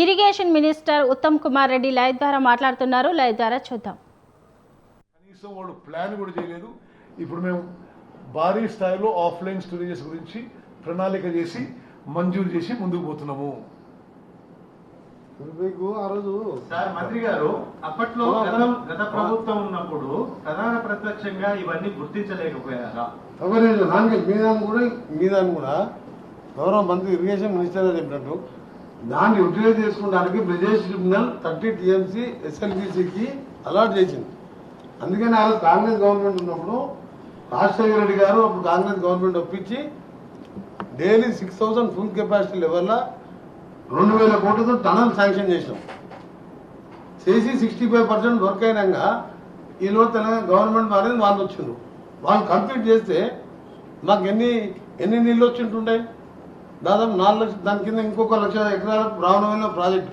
Irrigation minister Uttam Kumar Reddy live ద్వారా మాట్లాడుతున్నారు. Live ద్వారా చూద్దాం. కనీసం వాళ్ళు ప్లాన్ కూడా చేయలేదు. ఇప్పుడు మేము భారీ స్థాయిలో ఆఫ్లైన్ స్టోరేజెస్ గురించి ప్రణాళిక చేసి మంజూరు చేసి ముందుకు పోతున్నాము. మీకు ఆ రోజు సార్ మంత్రి గారు అప్పట్లో గత ప్రభుత్వం ఉన్నప్పుడు ప్రధాన ప్రత్యక్షంగా ఇవన్నీ గుర్తించలేకపోయారా? మీదాన్ని కూడా గౌరవ మంత్రి ఇరిగేషన్ మినిస్టర్ గారు చెప్పినట్టు దాన్ని యూటిలైజ్ చేసుకోవడానికి బ్రిజేష్ ట్రిబ్యునల్ 30 టీఎంసీ ఎస్ఎల్బిసికి అలాట్ చేసింది. అందుకని ఆ రోజు కాంగ్రెస్ గవర్నమెంట్ ఉన్నప్పుడు రాజశేఖర రెడ్డి గారు అప్పుడు కాంగ్రెస్ గవర్నమెంట్ ఒప్పించి డైలీ 6000 ఫుల్ కెపాసిటీ లెవెల్లో 2000 కోట్లతో టనల్ శాంక్షన్ చేసినాం. చేసి 65% వర్క్ అయినాక ఈలో తెలంగాణ గవర్నమెంట్ మారింది, వాళ్ళు వచ్చిండ్రు. వాళ్ళు కంప్లీట్ చేస్తే మాకు ఎన్ని నీళ్ళు వచ్చింటుండే? దాదాపు 4 లక్షలు. దాని కింద ఇంకొక 1 లక్ష ఎకరాలు రావణంలో ప్రాజెక్టు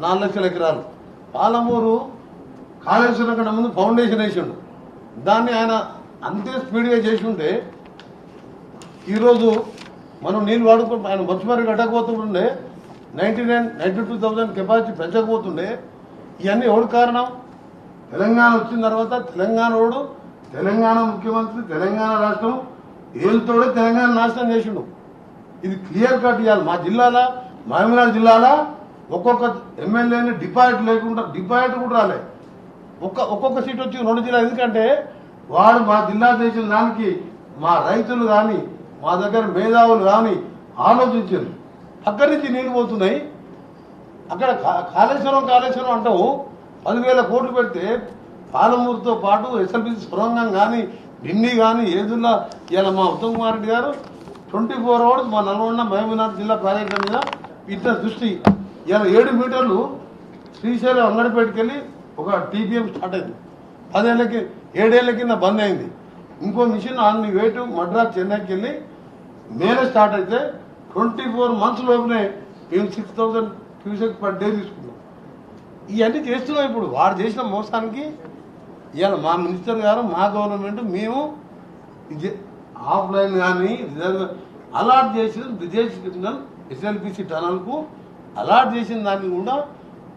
4 లక్షల ఎకరాలు. పాలమూరు కాళేశ్వరం కన్నా ముందు ఫౌండేషన్ వేసిండు. దాన్ని ఆయన అంతే స్పీడ్గా చేసి ఉంటే ఈరోజు మనం నీళ్ళు వాడుకుంటూ ఆయన మర్చిమరి కట్టకపోతుండే 92,000 కెపాసిటీ పెంచకపోతుండే. ఇవన్నీ ఎవడు కారణం? తెలంగాణ వచ్చిన తర్వాత తెలంగాణ ముఖ్యమంత్రి తెలంగాణ రాష్ట్రం ఏళ్ళతోడే తెలంగాణ నాశనం చేసిండు. ఇది క్లియర్ కట్ ఇవ్వాలి. మా జిల్లాలో మహబూబ్నగర్ జిల్లాలో ఒక్కొక్క ఎమ్మెల్యేని డిపాజిట్ లేకుండా డిపాజిట్ కూడా రాలే. ఒక్కొక్క సీట్ వచ్చి 2 జిల్లాలు. ఎందుకంటే వాడు మా జిల్లా చేసిన దానికి మా రైతులు కానీ మా దగ్గర మేధావులు కానీ ఆలోచించారు. అక్కడి నుంచి నీళ్ళు పోతున్నాయి. అక్కడ కాళేశ్వరం అంటాము 10,000 కోట్లు పెడితే పాలమూరుతో పాటు ఎస్ఎల్బిసి సొరంగం కానీ ఢిల్లీ కానీ ఏదున్నా ఇలా మా ఉత్తమ్ కుమార్ రెడ్డి గారు 24 అవర్స్ మా నల్గొండ మహబూబ్నగర్ జిల్లా ప్రాజెక్టుల మీద ఇట్లా దృష్టి. ఇలా 7 మీటర్లు శ్రీశైలం అంగడిపేటకి వెళ్ళి ఒక టీపీఎం స్టార్ట్ అయింది. 7 ఏళ్ల కింద బంద్ అయింది. ఇంకో మిషన్ ఆన్ వేటు మద్రాస్ చెన్నైకి వెళ్ళి మేలే స్టార్ట్ అయితే 24 మంత్స్ లోపునే మేము 6000 క్యూసెక్ పర్ డే తీసుకున్నాం. ఇవన్నీ చేస్తున్నాం. ఇప్పుడు వాడు చేసిన మోసానికి ఇవాళ మా మినిస్టర్ గారు మా గవర్నమెంట్ మేము ఆఫ్లైన్ కానీ అలాట్ చేసిన బ్రిజేష్ ట్రిబ్యునల్ ఎస్ఎల్బిసి టనల్కు అలాట్ చేసిన దాన్ని కూడా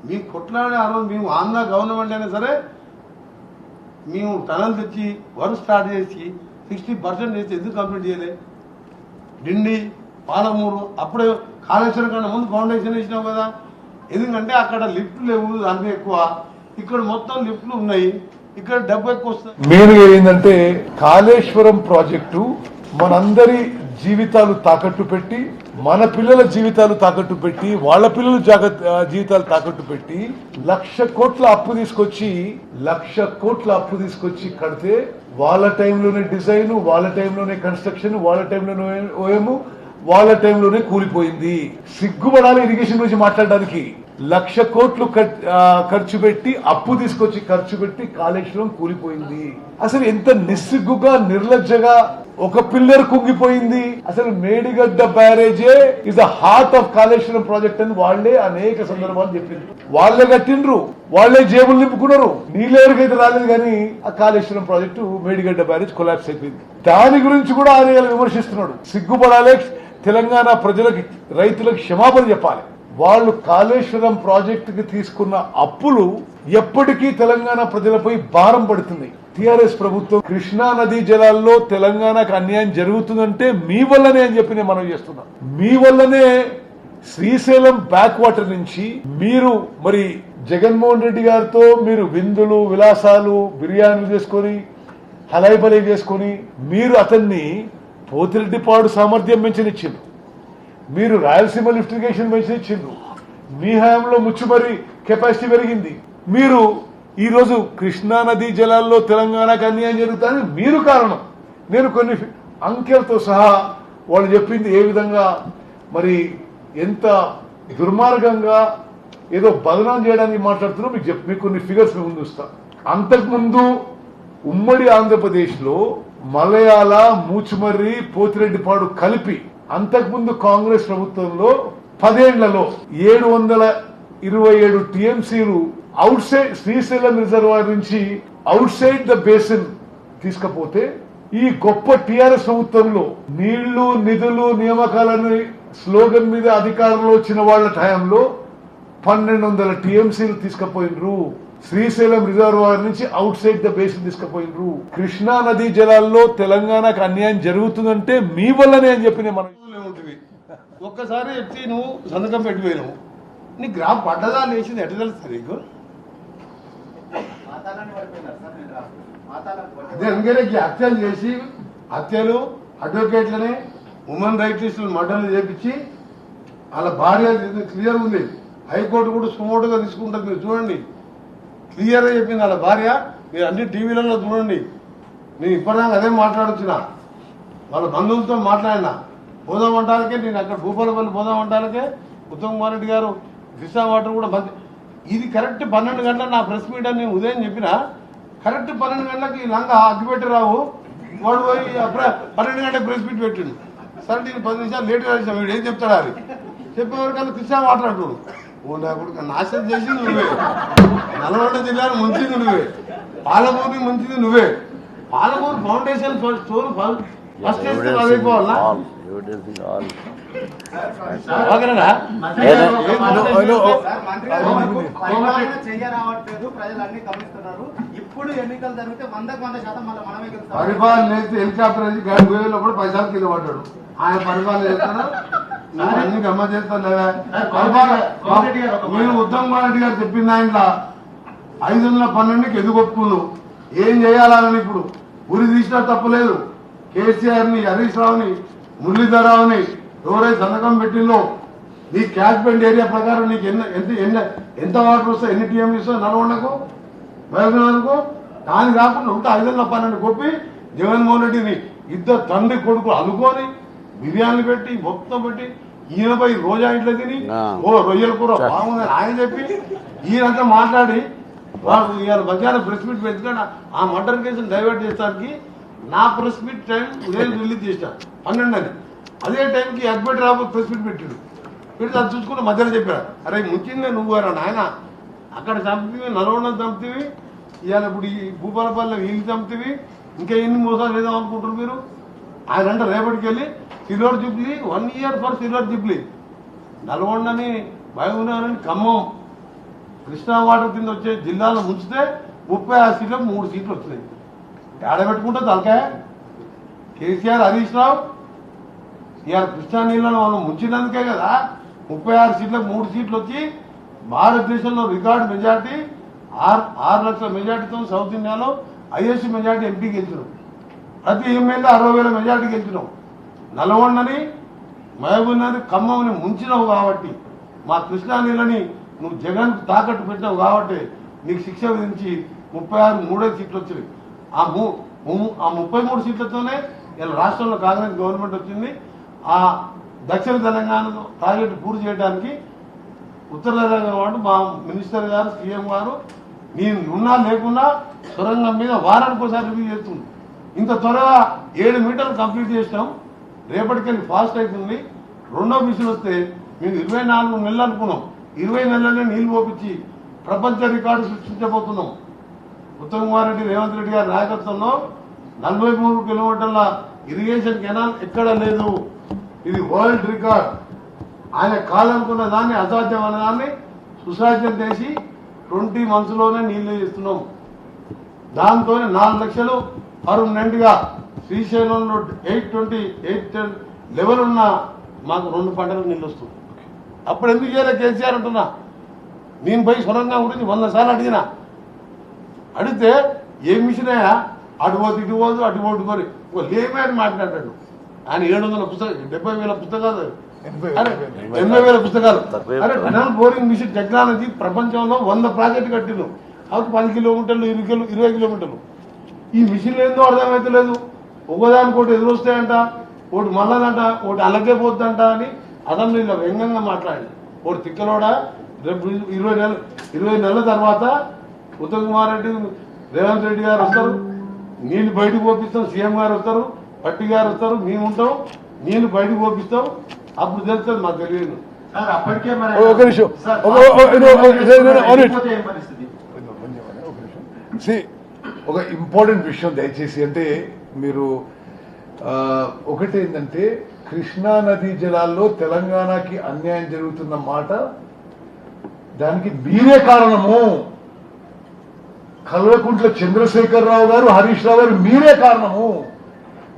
మేము కొట్లాడే ఆ రోజు మేము ఆంధ్ర గవర్నమెంట్ అయినా సరే మేము టనల్ తెచ్చి వర్క్ స్టార్ట్ చేసి 60% చేసి ఎందుకు కంప్లీట్ చేయలే? డిండి పాలమూరు అప్పుడే కాళేశ్వరం కన్నా ముందు ఫౌండేషన్ వేసినాం కదా. ఎందుకంటే అక్కడ లిఫ్ట్ లేవు, అన్నీ ఎక్కువ. ఇక్కడ మొత్తం లిఫ్ట్లు ఉన్నాయి. ఇక్కడ డబ్బు ఎక్కువ వస్తుంది. మెయిన్గా ఏంటంటే కాళేశ్వరం ప్రాజెక్టు మనందరి జీవితాలు తాకట్టు పెట్టి, మన పిల్లల జీవితాలు తాకట్టు పెట్టి, వాళ్ళ పిల్లల జీవితాలు తాకట్టు పెట్టి 1,00,000 కోట్ల అప్పు తీసుకొచ్చి కడితే వాళ్ళ టైంలోనే డిజైన్, వాళ్ళ టైంలోనే కన్స్ట్రక్షన్, వాళ్ళ టైంలోనే ఓఎం, వాళ్ళ టైంలోనే కూలిపోయింది. సిగ్గుపడాలి ఇరిగేషన్ గురించి మాట్లాడడానికి. 1,00,000 కోట్లు ఖర్చు పెట్టి అప్పు తీసుకొచ్చి ఖర్చు పెట్టి కాళేశ్వరం కూలిపోయింది. అసలు ఎంత నిస్సిగ్గుగా నిర్లజ్జగా ఒక పిల్లర్ కుంగిపోయింది. అసలు మేడిగడ్డ బ్యారేజే is the heart of Kaleshwaram project అని వాళ్లే అనేక సందర్భాలు చెప్పింది. వాళ్లే కట్టిండ్రు, వాళ్లే జేబులు నింపుకున్నారు. నీళ్ళెవరికైతే రాలేదు కానీ ఆ Kaleshwaram project Medigadda barrage collapse అయిపోయింది. దాని గురించి కూడా ఆయన విమర్శిస్తున్నాడు. సిగ్గుపడాలి. తెలంగాణ ప్రజలకి రైతులకు క్షమాపణ చెప్పాలి. వాళ్ళు కాళేశ్వరం ప్రాజెక్టుకి తీసుకున్న అప్పులు ఎప్పటికీ తెలంగాణ ప్రజలపై భారం పడుతుంది. టిఆర్ఎస్ ప్రభుత్వం కృష్ణా నదీ జలాల్లో తెలంగాణకు అన్యాయం జరుగుతుందంటే మీ వల్లనే అని చెప్పి నేను మనవి చేస్తున్నాను. మీ వల్లనే శ్రీశైలం బ్యాక్ వాటర్ నుంచి మీరు మరి జగన్మోహన్ రెడ్డి గారితో మీరు విందులు విలాసాలు బిర్యానీలు చేసుకొని హలైబలై చేసుకొని మీరు అతన్ని పోతిరెడ్డిపాడు సామర్థ్యం పెంచనిచ్చిండ్రు. మీరు రాయలసీమ లిఫ్ట్ ఇరిగేషన్ పెంచనిచ్చిండ్రు. మీ హయాంలో ముచ్చుమరి కెపాసిటీ పెరిగింది. మీరు ఈరోజు కృష్ణా నదీ జలాల్లో తెలంగాణకు అన్యాయం జరుగుతుందని మీరు కారణం. నేను కొన్ని అంకెలతో సహా వాళ్ళు చెప్పింది ఏ విధంగా మరి ఎంత దుర్మార్గంగా ఏదో బదనాం చేయడానికి మాట్లాడుతున్నా మీకు కొన్ని ఫిగర్స్ ముందు వస్తా. అంతకుముందు ఉమ్మడి ఆంధ్రప్రదేశ్ లో మలయాళ, మూచుమర్రి, పోతిరెడ్డిపాడు కలిపి అంతకుముందు కాంగ్రెస్ ప్రభుత్వంలో 10 ఏళ్లలో 727 టీఎంసీలు అవుట్ సైడ్ శ్రీశైలం రిజర్వాయర్ నుంచి అవుట్ సైడ్ ద బేసిన్ తీసుకపోతే ఈ గొప్ప టిఆర్ఎస్ ప్రభుత్వంలో నీళ్లు నిధులు నియామకాలని స్లోగన్ మీద అధికారంలో వచ్చిన వాళ్ళ టైంలో 1200 టీఎంసీలు తీసుకుపోయినరు. శ్రీశైలం రిజర్వాయర్ నుంచి అవుట్ సైడ్ ద బేసిన్ తీసుకుపోయినరు. కృష్ణా నదీ జలాల్లో తెలంగాణకు అన్యాయం జరుగుతుందంటే మీ వల్లనే అని చెప్పి మనం ఉంటుంది. ఒక్కసారి ఎత్తి నువ్వు సంతకం పెట్టిపోయినావు, నీ గ్రాఫ్ పడ్డదా లేచింది ఎట్లా తెలుస్తుంది నీకు? అదే అందుకనే ఈ హత్యలు చేసి హత్యలు అడ్వకేట్లనే ఉమెన్ రైట్స్ మర్డర్లు చేపించి వాళ్ళ భార్య క్లియర్ ఉంది. హైకోర్టు కూడా సుమోటుగా తీసుకుంటుంది. మీరు చూడండి, క్లియర్గా చెప్పింది వాళ్ళ భార్య. మీరు అన్ని టీవీలలో చూడండి. నేను ఇప్పటిదాకా అదే మాట్లాడుతున్నా. వాళ్ళ బంధువులతో మాట్లాడినా. పోదామంటానికే నేను అక్కడ భూపాలపల్లి పోదామంటానికే ఉత్తమ్ కుమార్ రెడ్డి గారు కృష్ణా వాటర్ కూడా బంద్. ఇది కరెక్ట్ 12 గంటలకు నా ప్రెస్ మీట్ అని నేను ఉదయం చెప్పిన. కరెక్ట్ 12 గంటలకు ఈ లంగా అగ్గిపెట్టి రావు వాడు పోయి 12 గంటలకు ప్రెస్ మీట్ పెట్టిండు. సరే నేను 10 నిమిషాలు లేట్గా వచ్చాను. వీడు ఏం చెప్తాడా అది చెప్పేవరకల్లా కృష్ణా వాటర్ అంటుడు. ఓ నాశనం చేసింది నువ్వే, నల్గొండ జిల్లాను ముంచింది నువ్వే, పాలమూరుని ముంచింది నువ్వే. పాలమూరు ఫౌండేషన్ స్టోర్ ఫస్ట్ అయిపోవాలా? చెయ్యరావట్లేదు, ప్రజలు అన్ని గమనిస్తున్నారు. ఇప్పుడు ఎన్నికలు జరిగితే 100% మళ్ళీ మనమే గెలుస్తాం. పరిపాలన చేస్తే హెలికాప్టర్ వేసి గాడి గోయలో కూడా పైసలు కింద పడ్డాడు. ఆయన పరిపాలన చేస్తాడు, అన్ని గమ్మ చేస్తాను లేదా మీరు ఉత్తమ్ కుమార్ రెడ్డి గారు చెప్పిన దాంట్లో 512కి ఎందుకు ఒప్పుకున్నావు? ఏం చేయాలని ఇప్పుడు ఉరి తీసినా తప్పలేదు. కేసీఆర్ని, హరీష్ రావుని, మురళీధరరావుని ఎవరైతే సంతకం పెట్టిందో నీ క్యాచ్మెంట్ ఏరియా ప్రకారం నీకు ఎంత వాటర్ వస్తాయి, ఎన్ని టీఎం ఇస్తావు నల్గొండకు మహబూబ్నగర్కు? దాని కాకుండా ఉంటే 512 కొప్పి జగన్మోహన్ రెడ్డిని ఇద్దరు తండ్రి కొడుకు అనుకొని బిర్యానీలు పెట్టి మొత్తం పెట్టి ఈయనపై రోజా ఇంట్లో తిని ఓ రొయ్యల కూర బాగుందని ఆయన చెప్పి ఈయనంతా మాట్లాడి వాళ్ళు ఇవాళ మధ్యాహ్నం ప్రెస్ మీట్ పెట్టుకొని ఆ మర్డర్ కేసును డైవర్ట్ చేసడానికి నా ప్రెస్ మీట్ టైం ఉదయం రిలీజ్ చేశాను 12 అని. అదే టైంకి అడ్మిట్ రాబో ప్రెస్ మీట్ పెట్టాడు. పెడితే అది చూసుకుంటే మధ్యలో చెప్పాడు, అరే ముంచిందే నువ్వు గారా నాయన, అక్కడ చంపుతీవి, నల్గొండ చంపుతీవి, ఇవాళ ఇప్పుడు ఈ భూపాలపల్లి వీళ్ళు చంపుతీవి, ఇంకా ఎన్ని మోసాలు వేద్దాం అనుకుంటారు మీరు? ఆయన అంటే రేపటికి వెళ్ళి silver jubilee 1 year for silver jubilee, నల్గొండని, మహబూబ్నగర్ని, ఖమ్మం, కృష్ణా వాటర్ కింద వచ్చే జిల్లాలో ముంచితే 36 సీట్లకు 3 సీట్లు వచ్చినాయి. ఆడబెట్టుకుంటే తలకాయ కేసీఆర్, హరీష్ రావు ఇవాళ కృష్ణా నీళ్ళను మనం ముంచినందుకే కదా 36 సీట్లకు 3 సీట్లు వచ్చి భారతదేశంలో రికార్డు మెజార్టీ 6 లక్షల మెజార్టీతో సౌత్ ఇండియాలో హైయెస్ట్ మెజార్టీ ఎంపీ గెలిచినాం. ప్రతి ఎమ్మెల్యే 60,000 మెజార్టీ గెలిచినాం. నల్గొండని, మహబూబ్నగర్, ఖమ్మంని ముంచినావు కాబట్టి, మా కృష్ణా నీళ్ళని నువ్వు జగన్కు తాకట్టు పెట్టినావు కాబట్టి నీకు శిక్ష విధించి 36 సీట్లు వచ్చినాయి. ఆ 33 సీట్లతోనే ఇలా రాష్ట్రంలో కాంగ్రెస్ గవర్నమెంట్ వచ్చింది. ఆ దక్షిణ తెలంగాణ ప్రాజెక్టు పూర్తి చేయడానికి ఉత్తర తెలంగాణ మా మినిస్టర్ గారు, సీఎం గారు నేను ఉన్నా లేకున్నా సొరంగం మీద వారానికి ఒకసారి రివ్యూ చేస్తుంది. ఇంత త్వరగా 7 మీటర్లు కంప్లీట్ చేసినాం. రేపటికెళ్ళి ఫాస్ట్ అవుతుంది. రెండో మిషన్ వస్తే మేము 24 నెలలు అనుకున్నాం. 20 నెలలనే నీళ్లు పోపించి ప్రపంచ రికార్డు సృష్టించబోతున్నాం. ఉత్తమ్ కుమార్ రెడ్డి, రేవంత్ రెడ్డి గారి నాయకత్వంలో 43 కిలోమీటర్ల ఇరిగేషన్ కెనాల్ ఎక్కడ లేదు. ఇది వరల్డ్ రికార్డ్. ఆయన కాలనుకున్న దాన్ని, అసాధ్యమైన దాన్ని సుసాధ్యం చేసి 20 monthsలోనే నీళ్లు ఇస్తున్నాం. దాంతో 4 లక్షలు పర్మనెంట్ గా శ్రీశైలంలో 828 లెవెల్ ఉన్న మాకు 2 పంటలకు నీళ్ళు వస్తుంది. అప్పుడు ఎందుకు చేయలేదు కేసీఆర్ అంటున్నా. నేను పోయి సొరంగం గురించి 100 సార్లు అడిగినా. అడిగితే ఏ మిషన్ అయ్యా, అటు పోదు ఇటు పోదు, అటు పోటు పోయి లేమే అని మాట్లాడాడు. ఆయన 700 పుస్తకాలు, 70,000 పుస్తకాలు, 80,000 పుస్తకాలు. అరే టనల్ బోరింగ్ మిషన్ టెక్నాలజీ ప్రపంచంలో 100 ప్రాజెక్టు కట్టిను. కాబట్టి 10 కిలోమీటర్లు, 20 కిలోమీటర్లు. ఈ మిషన్లు ఏందో అర్థమైతలేదు. ఒకదానికోటి ఎదురొస్తాయంట, ఒకటి మళ్ళదంట, ఒకటి అలాగే పోద్దంట అని అదమ్మ ఇలా వ్యంగ్యంగా మాట్లాడి ఒకటి తిక్కలోడా. రేపు 20 నెలల తర్వాత ఉత్తమ్ కుమార్ రెడ్డి, రేవంత్ రెడ్డి గారు వస్తారు, నీళ్ళు బయటకు పోపిస్తాం. సీఎం గారు వస్తారు, పట్టి గారు వస్తారు, మేము ఉంటాం, నీళ్ళు బయటకు పోపిస్తాం. అప్పుడు తెలుస్తుంది మాకు తెలియదు. సార్ అప్పటికే ఒక నిమిషం, ఒక ఇంపార్టెంట్ విషయం దయచేసి, అంటే మీరు ఒకటి ఏంటంటే కృష్ణా నదీ జలాల్లో తెలంగాణకి అన్యాయం జరుగుతున్న మాట దానికి మీరే కారణము. కల్వకుంట్ల చంద్రశేఖరరావు గారు, హరీష్ రావు గారు మీరే కారణము.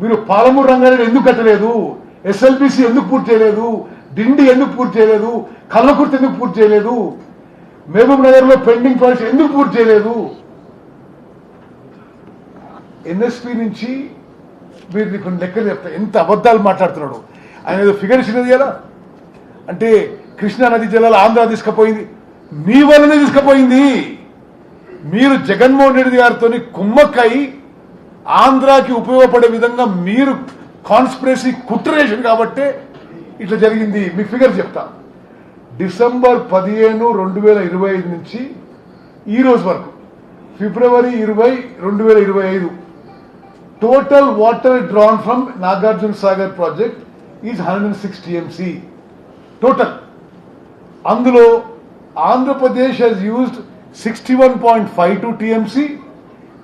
మీరు పాలమూరు రంగారెడ్డి ఎందుకు కట్టలేదు, ఎస్ఎల్బిసి ఎందుకు పూర్తి చేయలేదు, డిండి ఎందుకు పూర్తి చేయలేదు, కల్వకుర్తి ఎందుకు పూర్తి చేయలేదు, మహబూబ్ నగర్ లో పెండింగ్ ప్రాజెక్ట్ ఎందుకు పూర్తి చేయలేదు? ఎన్ఎస్పి నుంచి మీరు నీకు లెక్కలు చెప్తా, ఎంత అబద్ధాలు మాట్లాడుతున్నాడు ఆయన. ఏదో ఫిగర్ ఇచ్చినది కదా, అంటే కృష్ణా నది జలాలు ఆంధ్ర తీసుకుపోయింది, మీ వల్లనే తీసుకుపోయింది. మీరు జగన్మోహన్ రెడ్డి గారితో కుమ్మక్కై ఆంధ్రాకి ఉపయోగపడే విధంగా మీరు కాన్స్పిరసీ కుట్రేషన్ కాబట్టే ఇట్లా జరిగింది. మీకు ఫిగర్ చెప్తా. డిసెంబర్ 15, 2025 నుంచి ఈ రోజు వరకు ఫిబ్రవరి 20, 2025 total water drawn from Nagarjuna Sagar project is 106 TMC total. అందులో Andhra Pradesh has used 61.52 TMC,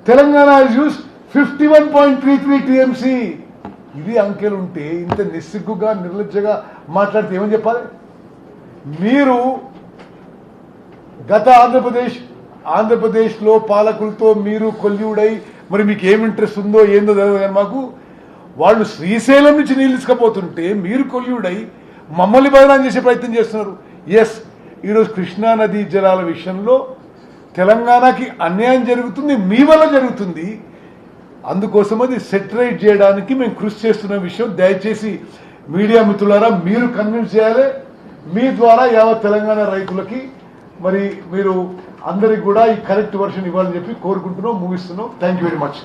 Telangana has used 51.33 TMC. ఇది అంకెలు ఉంటే ఇంత నిస్సిగ్గుగా నిర్లజ్జగా మాట్లాడితే ఏమని చెప్పాలి? మీరు గత ఆంధ్రప్రదేశ్లో పాలకులతో మీరు కొల్యూడై మరి మీకు ఏం ఇంట్రెస్ట్ ఉందో ఏందో తెలియదు కానీ మాకు వాళ్ళు శ్రీశైలం నుంచి నీళ్ళు తీసుకుపోతుంటే మీరు కొల్యూడై మమ్మల్ని బదనాం చేసే ప్రయత్నం చేస్తున్నారు. ఎస్, ఈరోజు కృష్ణా నదీ జలాల విషయంలో తెలంగాణకి అన్యాయం జరుగుతుంది, మీ వల్ల జరుగుతుంది. అందుకోసం అది సెటరేట్ చేయడానికి మేము కృషి చేస్తున్న విషయం దయచేసి మీడియా మిత్రులారా మీరు కన్విన్స్ చేయాలి. మీ ద్వారా యావత్ తెలంగాణ రైతులకి మరి మీరు అందరికి కూడా ఈ కరెక్ట్ వర్షన్ ఇవ్వాలని చెప్పి కోరుకుంటున్నాం, ముగిస్తున్నాం. Thank you very much.